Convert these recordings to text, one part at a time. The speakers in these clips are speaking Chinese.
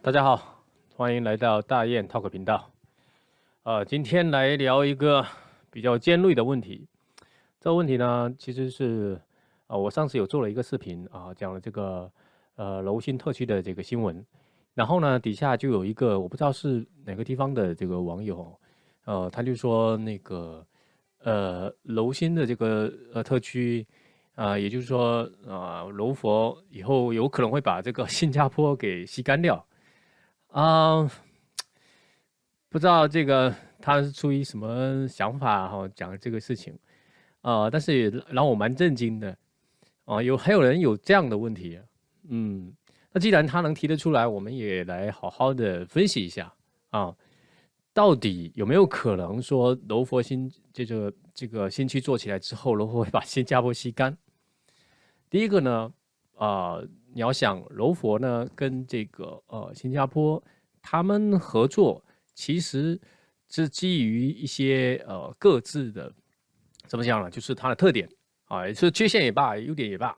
大家好，欢迎来到大雁 Talk 频道。今天来聊一个比较尖锐的问题。这个问题呢，其实是我上次有做了一个视频讲了这个楼心特区的这个新闻。然后呢，底下就有一个我不知道是哪个地方的这个网友，他就说那个楼心的这个特区也就是说柔佛以后有可能会把这个新加坡给吸干掉。啊、不知道这个他是出于什么想法讲这个事情，但是也让我蛮震惊的。还有人有这样的问题。那既然他能提得出来，我们也来好好的分析一下啊，到底有没有可能说柔佛这个新区做起来之后，柔佛会把新加坡吸干？第一个呢，你要想柔佛呢跟这个新加坡他们合作，其实是基于一些各自的怎么讲呢，就是它的特点是缺陷也罢，优点也罢，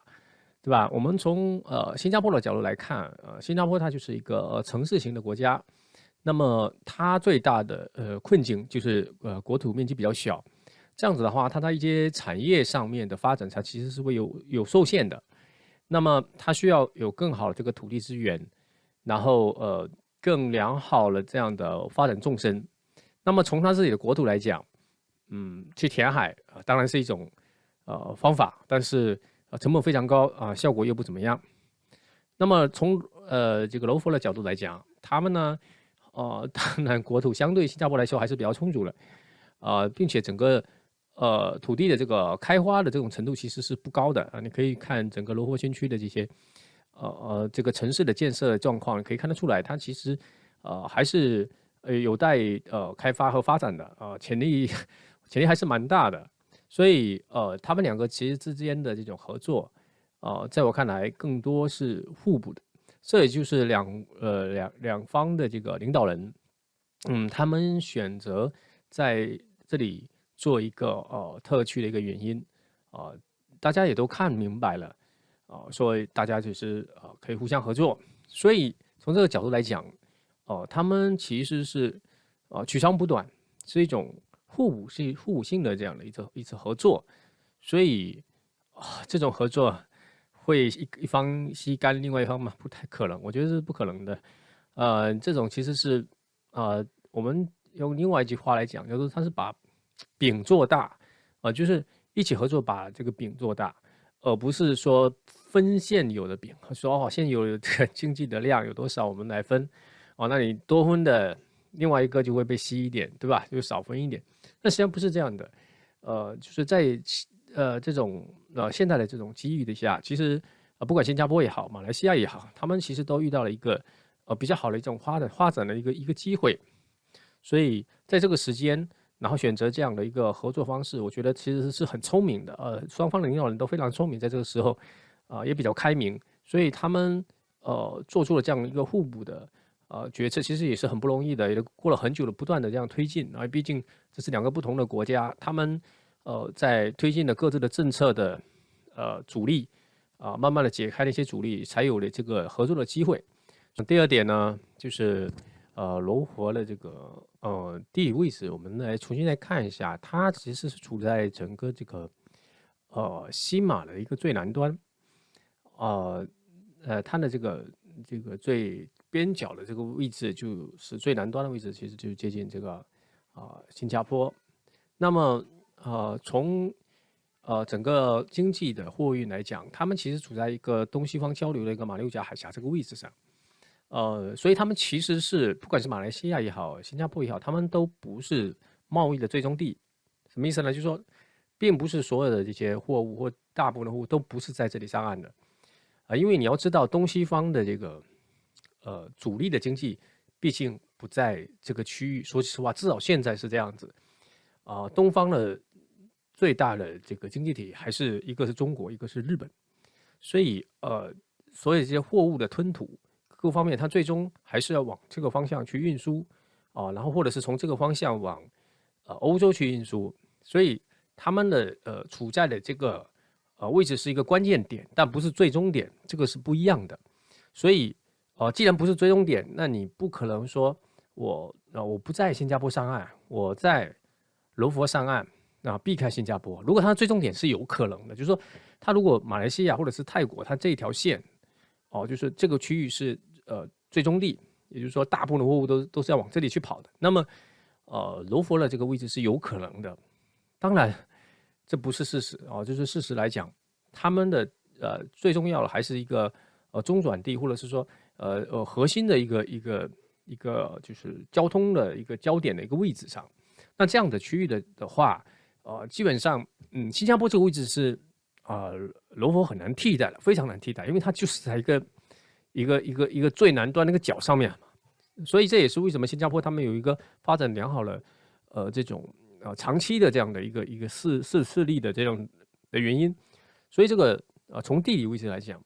对吧？我们从新加坡的角度来看，新加坡它就是一个城市型的国家，那么它最大的困境就是国土面积比较小。这样子的话，它在一些产业上面的发展，它其实是会有受限的。那么它需要有更好的这个土地资源，然后更良好的这样的发展纵深。那么从它自己的国土来讲，去填海当然是一种方法，但是成本非常高效果又不怎么样。那么从这个柔佛的角度来讲，他们呢，当然国土相对新加坡来说还是比较充足的，并且整个土地的这个开花的这种程度其实是不高的啊。你可以看整个柔佛新区的这些这个城市的建设状况，可以看得出来，它其实还是有待开发和发展的潜力潜力还是蛮大的。所以他们两个其实之间的这种合作，在我看来更多是互补的。这也就是两方的这个领导人，他们选择在这里做一个特区的一个原因，呃，大家也都看明白了，所以大家就是可以互相合作。所以从这个角度来讲，他们其实是取长补短，是一种互补性的这样的一次合作。所以这种合作会一方吸干另外一方吗？不太可能，我觉得是不可能的。这种其实是我们用另外一句话来讲，就是它是把饼做大，就是一起合作把这个饼做大，而不是说分现有的饼，说现有的这个经济的量有多少我们来分，那你多分的另外一个就会被吸一点，对吧？就少分一点。那实际上不是这样的，就是在这种现在的这种机遇的下，其实不管新加坡也好，马来西亚也好，他们其实都遇到了一个比较好的一种发展的一个机会。所以在这个时间，然后选择这样的一个合作方式，我觉得其实是很聪明的。双方的领导人都非常聪明，在这个时候也比较开明，所以他们做出了这样一个互补的决策，其实也是很不容易的，也过了很久的不断的这样推进毕竟这是两个不同的国家，他们在推进了各自的政策的阻力慢慢的解开了一些阻力，才有了这个合作的机会。第二点呢，就是柔佛的这个地理位置，我们来重新来看一下，它其实是处在整个这个西马的一个最南端，它的这个最边角的这个位置，就是最南端的位置，其实就接近这个新加坡。那么从整个经济的货运来讲，他们其实处在一个东西方交流的一个马六甲海峡这个位置上。所以他们其实是不管是马来西亚也好，新加坡也好，他们都不是贸易的最终地。什么意思呢？就是说，并不是所有的这些货物或大部分的货物都不是在这里上岸的因为你要知道，东西方的这个主力的经济，毕竟不在这个区域。说实话，至少现在是这样子东方的最大的这个经济体还是一个是中国，一个是日本。所以所有这些货物的吞吐各方面，它最终还是要往这个方向去运输然后或者是从这个方向往欧洲去运输。所以他们的处在的这个位置是一个关键点，但不是最终点，这个是不一样的。所以既然不是追踪点，那你不可能说我不在新加坡上岸，我在柔佛上岸避开新加坡。如果它的追踪点是有可能的，就是说它如果马来西亚或者是泰国，它这一条线就是这个区域是最终地，也就是说大部分的货物都是要往这里去跑的。那么柔佛的这个位置是有可能的，当然这不是事实就是事实来讲，他们的最重要的还是一个中转地，或者是说核心的一个就是交通的一个焦点的一个位置上。那这样的区域的话，基本上新加坡这个位置是柔佛很难替代的，非常难替代，因为它就是在一个最南端那个角上面嘛。所以这也是为什么新加坡他们有一个发展良好的这种长期的这样的一个势力的这样的原因。所以这个从地理位置来讲，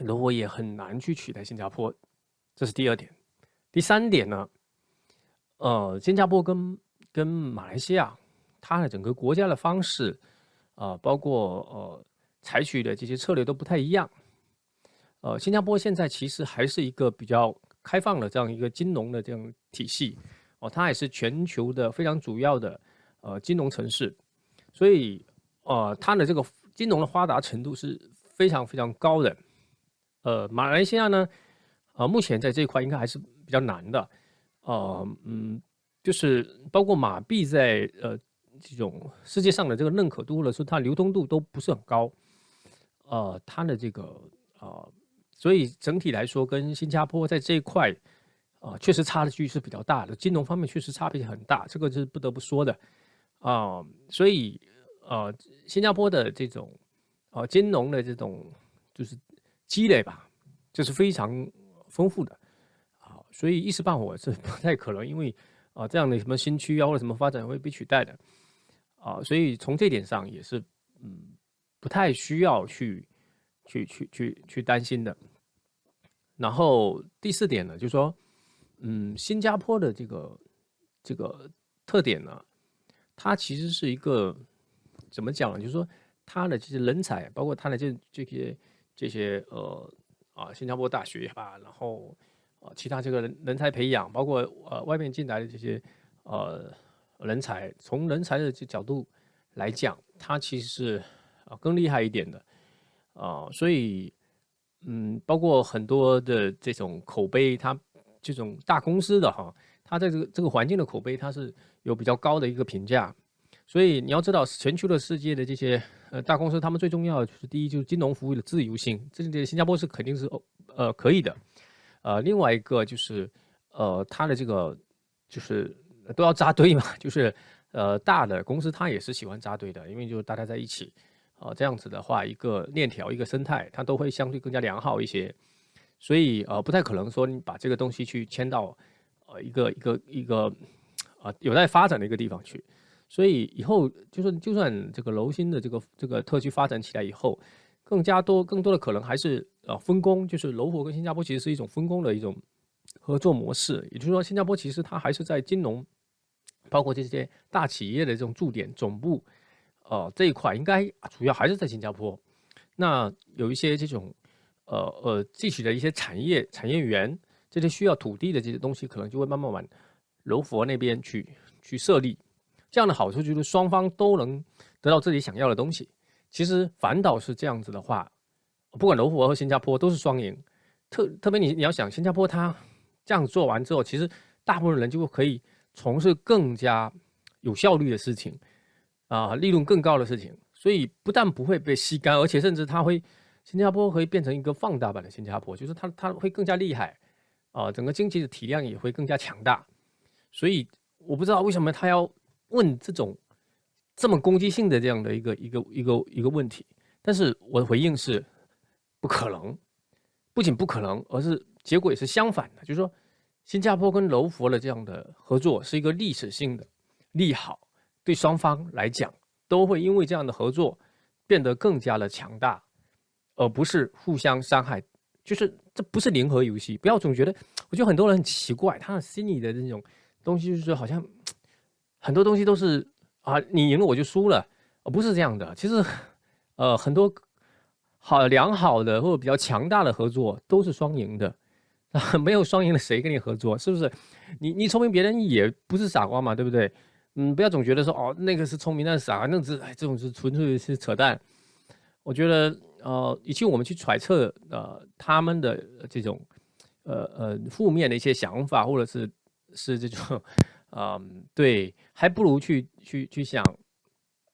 柔佛也很难去取代新加坡，这是第二点。第三点呢，新加坡跟马来西亚，它的整个国家的方式包括采取的这些策略都不太一样。新加坡现在其实还是一个比较开放的这样一个金融的这样体系它也是全球的非常主要的金融城市，所以它的这个金融的发达程度是非常非常高的。马来西亚呢，目前在这一块应该还是比较难的，就是包括马币在这种世界上的这个认可度或者说它流通度都不是很高，它的这个所以整体来说跟新加坡在这一块确实差距是比较大的，金融方面确实差别很大，这个是不得不说的所以新加坡的这种金融的这种就是积累吧，就是非常丰富的所以一时半会是不太可能因为这样的什么新区或者什么发展会被取代的所以从这点上也是不太需要去担心的。然后第四点呢，就是说新加坡的这个特点呢，它其实是一个怎么讲呢？就是说它的这些人才，包括它的这些新加坡大学吧，然后其他这个人才培养，包括外面进来的这些人才，从人才的这角度来讲，它其实是更厉害一点的所以包括很多的这种口碑，它这种大公司的它在这个环境的口碑，它是有比较高的一个评价。所以你要知道，全球的世界的这些大公司，他们最重要的就是第一就是金融服务的自由性，这新加坡是肯定是可以的。另外一个就是它的这个就是都要扎堆嘛，就是大的公司它也是喜欢扎堆的，因为就是大家在一起这样子的话，一个链条一个生态，它都会相对更加良好一些。所以不太可能说你把这个东西去迁到一个有待发展的一个地方去。所以以后就算这个柔新的这个特区发展起来以后，更多的可能还是分工，就是柔佛跟新加坡其实是一种分工的一种合作模式。也就是说，新加坡其实它还是在金融，包括这些大企业的这种驻点总部这一块，应该主要还是在新加坡。那有一些这种具体的一些产业园，这些需要土地的这些东西，可能就会慢慢往柔佛那边去设立。这样的好处就是双方都能得到自己想要的东西。其实反倒是这样子的话，不管柔佛和新加坡都是双赢。特别你要想，新加坡它这样做完之后，其实大部分人就可以从事更加有效率的事情利润更高的事情。所以不但不会被吸干，而且甚至新加坡会变成一个放大版的新加坡，就是它会更加厉害整个经济的体量也会更加强大。所以我不知道为什么他要问这么攻击性的这样的一个问题，但是我的回应是不可能，不仅不可能，而是结果也是相反的，就是说新加坡跟柔佛的这样的合作是一个历史性的利好，对双方来讲都会因为这样的合作变得更加的强大，而不是互相伤害。就是这不是零和游戏，不要总觉得，我觉得很多人很奇怪，他的心里的那种东西就是好像很多东西都是你赢了我就输了，不是这样的。其实很多良好的或者比较强大的合作都是双赢的，没有双赢的，谁跟你合作？是不是？你聪明，别人也不是傻瓜嘛，对不对？不要总觉得说哦，那个是聪明，那是傻，那是这种是纯粹是扯淡。我觉得与其我们去揣测他们的这种负面的一些想法，或者是这种对，还不如去想，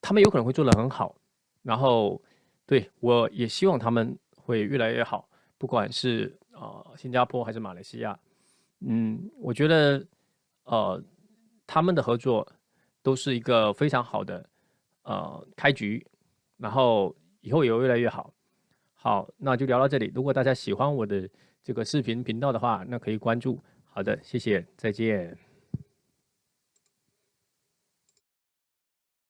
他们有可能会做得很好，然后对我也希望他们会越来越好，不管是新加坡还是马来西亚，我觉得他们的合作都是一个非常好的开局，然后以后也会越来越好。好，那就聊到这里。如果大家喜欢我的这个视频频道的话，那可以关注。好的，谢谢，再见。